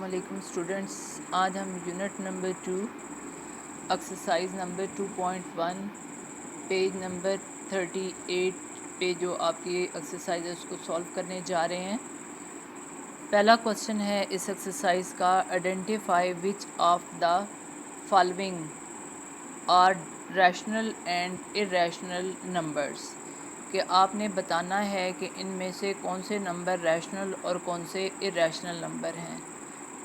वालेकुम स्टूडेंट्स, आज हम unit number 2 exercise number 2.1 page number 38 पे जो आपकी एक्सरसाइज है उसको सॉल्व करने जा रहे हैं। पहला क्वेश्चन है इस एक्सरसाइज का, identify which of the following are rational and irrational numbers, कि आपने बताना है कि इनमें से कौन से नंबर रैशनल और कौन से इरेशनल नंबर हैं।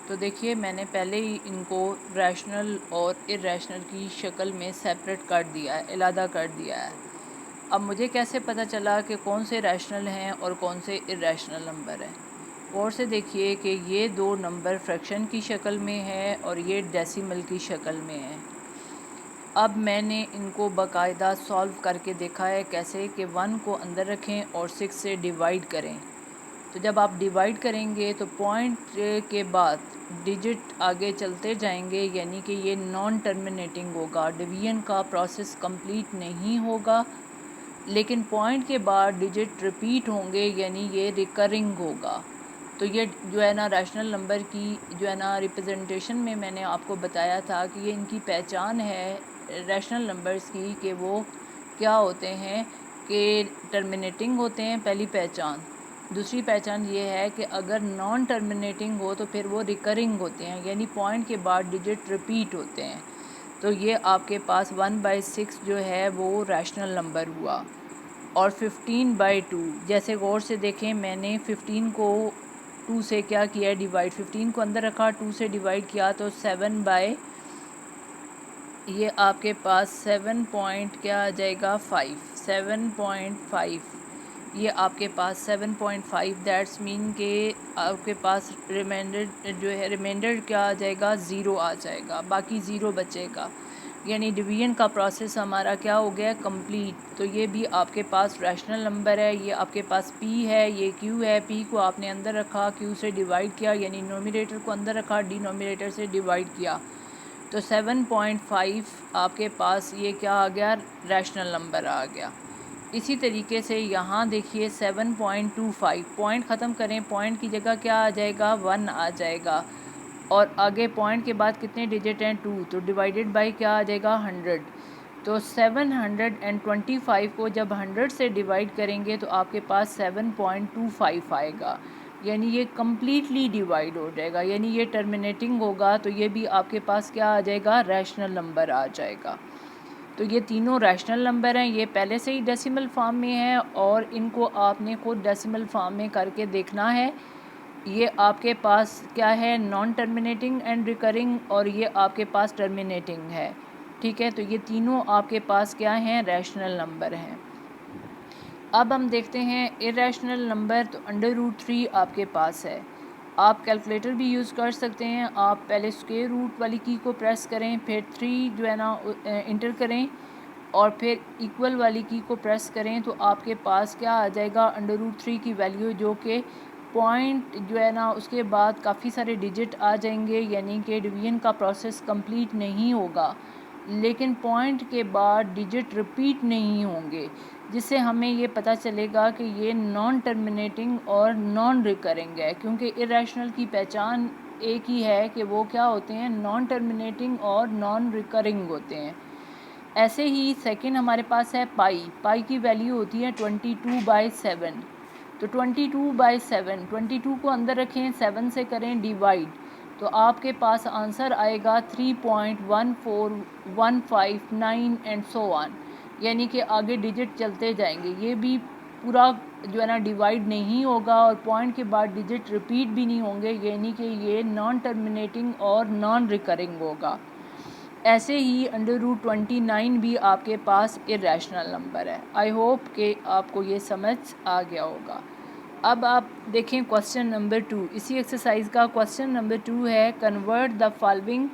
तो देखिए, मैंने पहले ही इनको रैशनल और इरेशनल की शक्ल में सेपरेट कर दिया है, अलहदा कर दिया है। अब मुझे कैसे पता चला कि कौन से रैशनल हैं और कौन से इरेशनल नंबर हैं। और से देखिए कि ये दो नंबर फ्रैक्शन की शक्ल में है और ये डेसिमल की शक्ल में है। अब मैंने इनको बाकायदा सॉल्व करके देखा है कैसे, कि 1 को अंदर रखें और 6 से डिवाइड करें। तो जब आप डिवाइड करेंगे तो पॉइंट के बाद डिजिट आगे चलते जाएंगे, यानी कि ये नॉन टर्मिनेटिंग होगा, डिवीजन का प्रोसेस कंप्लीट नहीं होगा, लेकिन पॉइंट के बाद डिजिट रिपीट होंगे, यानी ये रिकरिंग होगा। तो ये जो है ना रैशनल नंबर की जो है ना रिप्रेजेंटेशन में मैंने आपको बताया था कि ये इनकी पहचान है रैशनल नंबर्स की, कि वो क्या होते हैं, कि टर्मिनेटिंग होते हैं, पहली पहचान। दूसरी पहचान ये है कि अगर नॉन टर्मिनेटिंग हो तो फिर वो रिकरिंग होते हैं, यानी पॉइंट के बाद डिजिट रिपीट होते हैं। तो ये आपके पास 1/6 जो है वो रैशनल नंबर हुआ। और 15/2, जैसे गौर से देखें, मैंने 15 को 2 से क्या किया है, डिवाइड। 15 को अंदर रखा, 2 से डिवाइड किया तो 7 बाय, ये आपके पास 7 पॉइंट क्या आ जाएगा, 5, 7.5। ये आपके पास 7.5, दैट्स मीन के आपके पास रिमाइंडर जो है, रिमाइंडर क्या आ जाएगा, ज़ीरो आ जाएगा, बाकी ज़ीरो बचेगा, यानी डिवीजन का प्रोसेस हमारा क्या हो गया, कंप्लीट। तो ये भी आपके पास रैशनल नंबर है। ये आपके पास p है, ये q है। p को आपने अंदर रखा, q से डिवाइड किया, यानी नोमिनेटर को अंदर रखा, डिनोमिनेटर से डिवाइड किया, तो 7.5 आपके पास ये क्या आ गया, रैशनल नंबर आ गया। इसी तरीके से यहाँ देखिए 7.25, पॉइंट ख़त्म करें, पॉइंट की जगह क्या आ जाएगा, 1 आ जाएगा, और आगे पॉइंट के बाद कितने डिजिट हैं, 2, तो डिवाइडेड बाय क्या आ जाएगा, 100। तो 725 को जब 100 से डिवाइड करेंगे तो आपके पास 7.25 आएगा, यानी ये कम्प्लीटली डिवाइड हो जाएगा, यानी ये टर्मिनेटिंग होगा। तो ये भी आपके पास क्या आ जाएगा, रैशनल नंबर आ जाएगा। तो ये तीनों रैशनल नंबर हैं, ये पहले से ही डेसिमल फॉर्म में है और इनको आपने खुद डेसिमल फॉर्म में करके देखना है। ये आपके पास क्या है, नॉन टर्मिनेटिंग एंड रिकरिंग, और ये आपके पास टर्मिनेटिंग है। ठीक है, तो ये तीनों आपके पास क्या हैं, रैशनल नंबर हैं। अब हम देखते हैं इरेशनल नंबर। तो √3 आपके पास है। आप कैलकुलेटर भी यूज़ कर सकते हैं। आप पहले स्क्वायर रूट वाली की को प्रेस करें, फिर 3 जो है ना इंटर करें, और फिर इक्वल वाली की को प्रेस करें, तो आपके पास क्या आ जाएगा, √3 की वैल्यू, जो कि पॉइंट जो है ना उसके बाद काफ़ी सारे डिजिट आ जाएंगे, यानी कि डिवीजन का प्रोसेस कंप्लीट नहीं होगा, लेकिन पॉइंट के बाद डिजिट रिपीट नहीं होंगे, जिससे हमें ये पता चलेगा कि ये नॉन टर्मिनेटिंग और नॉन रिकरिंग है, क्योंकि इरेशनल की पहचान एक ही है कि वो क्या होते हैं, नॉन टर्मिनेटिंग और नॉन रिकरिंग होते हैं। ऐसे ही सेकंड हमारे पास है पाई की वैल्यू होती है 22/7। तो 22/7, 22 को अंदर रखें, 7 से करें डिवाइड, तो आपके पास आंसर आएगा 3.14159 एंड सो ऑन, यानी कि आगे डिजिट चलते जाएंगे। ये भी पूरा जो है ना डिवाइड नहीं होगा और पॉइंट के बाद डिजिट रिपीट भी नहीं होंगे, यानी कि ये नॉन टर्मिनेटिंग और नॉन रिकरिंग होगा। ऐसे ही √29 भी आपके पास इरेशनल नंबर है। आई होप कि आपको ये समझ आ गया होगा। अब आप देखें क्वेश्चन नंबर 2, इसी एक्सरसाइज का क्वेश्चन नंबर 2 है, convert the following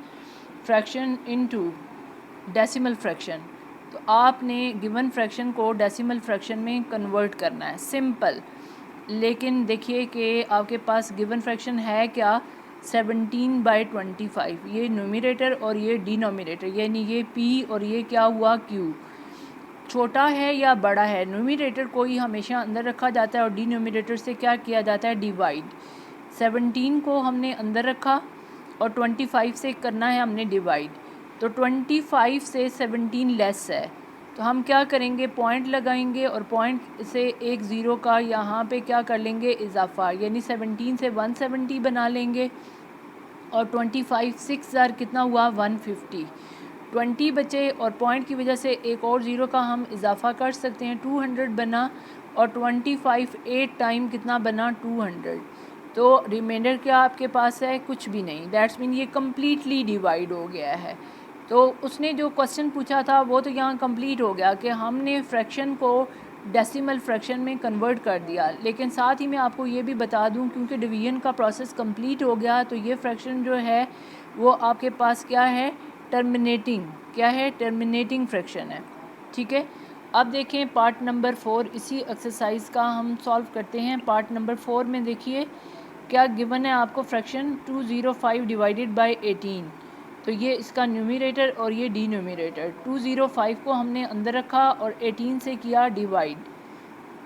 fraction into decimal fraction. तो आपने गिवन फ्रैक्शन को डेसिमल फ्रैक्शन में कन्वर्ट करना है, सिंपल। लेकिन देखिए कि आपके पास गिवन फ्रैक्शन है क्या, 17/25, ये न्यूमरेटर और ये डिनोमिनेटर, यानी ये p और ये क्या हुआ, q, छोटा है या बड़ा है। न्यूमरेटर को ही हमेशा अंदर रखा जाता है और डिनोमिनेटर से क्या किया जाता है, डिवाइड। 17 को हमने अंदर रखा और 25 से करना है हमने डिवाइड। तो 25 से 17 लेस है, तो हम क्या करेंगे, पॉइंट लगाएंगे और पॉइंट से एक ज़ीरो का यहाँ पे क्या कर लेंगे, इजाफा, यानी 17 से 170 बना लेंगे। और 25 6 ज़ार कितना हुआ, 150। 20 बचे और पॉइंट की वजह से एक और ज़ीरो का हम इजाफा कर सकते हैं, 200 बना। और 25 8 टाइम कितना बना, 200। तो रिमाइंडर क्या आपके पास है, कुछ भी नहीं। दैट्स मीन ये कम्प्लीटली डिवाइड हो गया है। तो उसने जो क्वेश्चन पूछा था वो तो यहाँ कंप्लीट हो गया कि हमने फ्रैक्शन को डेसिमल फ्रैक्शन में कन्वर्ट कर दिया। लेकिन साथ ही मैं आपको ये भी बता दूं, क्योंकि डिवीजन का प्रोसेस कंप्लीट हो गया, तो ये फ्रैक्शन जो है वो आपके पास क्या है, टर्मिनेटिंग, क्या है, टर्मिनेटिंग फ्रैक्शन है। ठीक है, अब देखें पार्ट नंबर 4 इसी एक्सरसाइज का हम सॉल्व करते हैं। पार्ट नंबर 4 में देखिए क्या गिवन है आपको, फ्रैक्शन 205 डिवाइडेड बाय 18। तो ये इसका न्यूमरेटर और ये डिनोमिनेटर। 205 को हमने अंदर रखा और 18 से किया डिवाइड।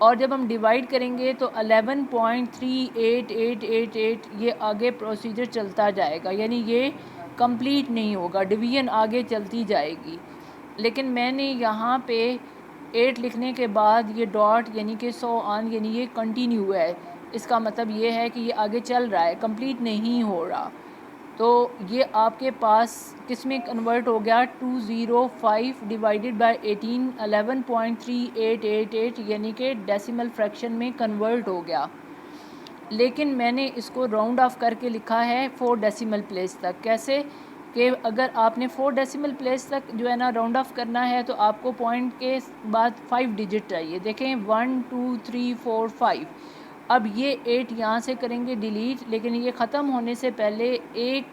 और जब हम डिवाइड करेंगे तो 11.38888 ये आगे प्रोसीजर चलता जाएगा, यानी ये कंप्लीट नहीं होगा, डिवीजन आगे चलती जाएगी। लेकिन मैंने यहाँ पे 8 लिखने के बाद ये डॉट यानी कि 100 ऑन, यानी ये कंटिन्यू है। इसका मतलब ये है कि ये आगे चल रहा है, कंप्लीट नहीं हो रहा। तो ये आपके पास किस में कन्वर्ट हो गया, 205 डिवाइडेड बाय 18 11.3888 यानी कि डेसिमल फ्रैक्शन में कन्वर्ट हो गया। लेकिन मैंने इसको राउंड ऑफ करके लिखा है 4 डेसिमल प्लेस तक। कैसे कि अगर आपने 4 डेसिमल प्लेस तक जो है ना राउंड ऑफ करना है तो आपको पॉइंट के बाद 5 डिजिट चाहिए। देखें 1 2 3 4 5। अब ये 8 यहाँ से करेंगे डिलीट, लेकिन ये ख़त्म होने से पहले एक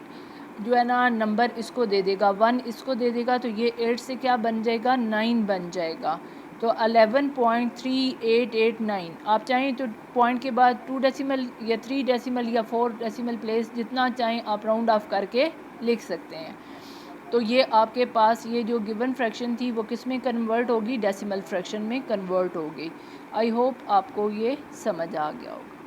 जो है ना नंबर इसको दे देगा, 1 इसको दे देगा, तो ये 8 से क्या बन जाएगा, 9 बन जाएगा। तो 11.3889। आप चाहें तो पॉइंट के बाद 2 डेसिमल या 3 डेसिमल या 4 डेसिमल प्लेस जितना चाहें आप राउंड ऑफ करके लिख सकते हैं। तो ये आपके पास ये जो गिवन फ्रैक्शन थी वो किस में कन्वर्ट होगी, डेसिमल फ्रैक्शन में कन्वर्ट होगी। आई होप आपको ये समझ आ गया होगा।